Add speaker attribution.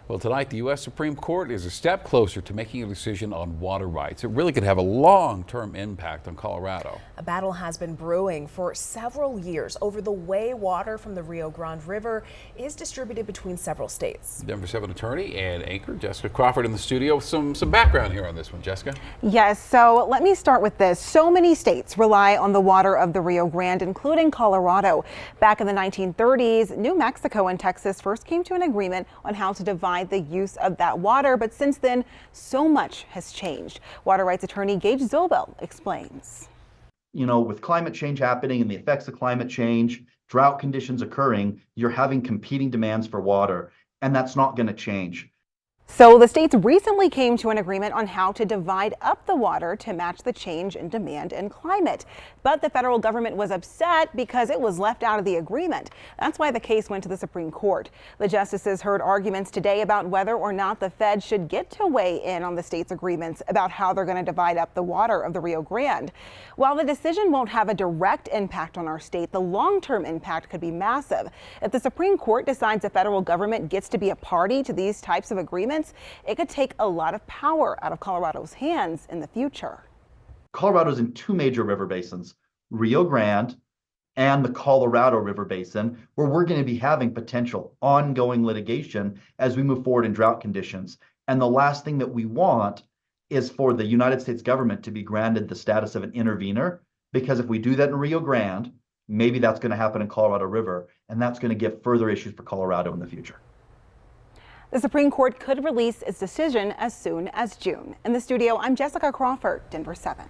Speaker 1: Well, tonight, the U.S. Supreme Court is a step closer to making a decision on water rights. It really could have a long-term impact on Colorado.
Speaker 2: A battle has been brewing for several years over the way water from the Rio Grande River is distributed between several states.
Speaker 1: Denver 7 attorney and anchor Jessica Crawford in the studio with some background here on this one. Jessica?
Speaker 3: Yes, so let me start with this. So many states rely on the water of the Rio Grande, including Colorado. Back in the 1930s, New Mexico and Texas first came to an agreement on how to divide the use of that water, but since then, so much has changed. Water rights attorney Gage Zobel explains.
Speaker 4: You know, with climate change happening and the effects of climate change, drought conditions occurring, you're having competing demands for water, and that's not going to change.
Speaker 3: So the states recently came to an agreement on how to divide up the water to match the change in demand and climate. But the federal government was upset because it was left out of the agreement. That's why the case went to the Supreme Court. The justices heard arguments today about whether or not the Fed should get to weigh in on the states' agreements about how they're going to divide up the water of the Rio Grande. While the decision won't have a direct impact on our state, the long-term impact could be massive. If the Supreme Court decides the federal government gets to be a party to these types of agreements, it could take a lot of power out of Colorado's hands in the future.
Speaker 4: Colorado's in two major river basins, Rio Grande and the Colorado River Basin, where we're going to be having potential ongoing litigation as we move forward in drought conditions. And the last thing that we want is for the United States government to be granted the status of an intervener, because if we do that in Rio Grande, maybe that's going to happen in Colorado River, and that's going to give further issues for Colorado in the future.
Speaker 3: The Supreme Court could release its decision as soon as June. In the studio, I'm Jessica Crawford, Denver 7.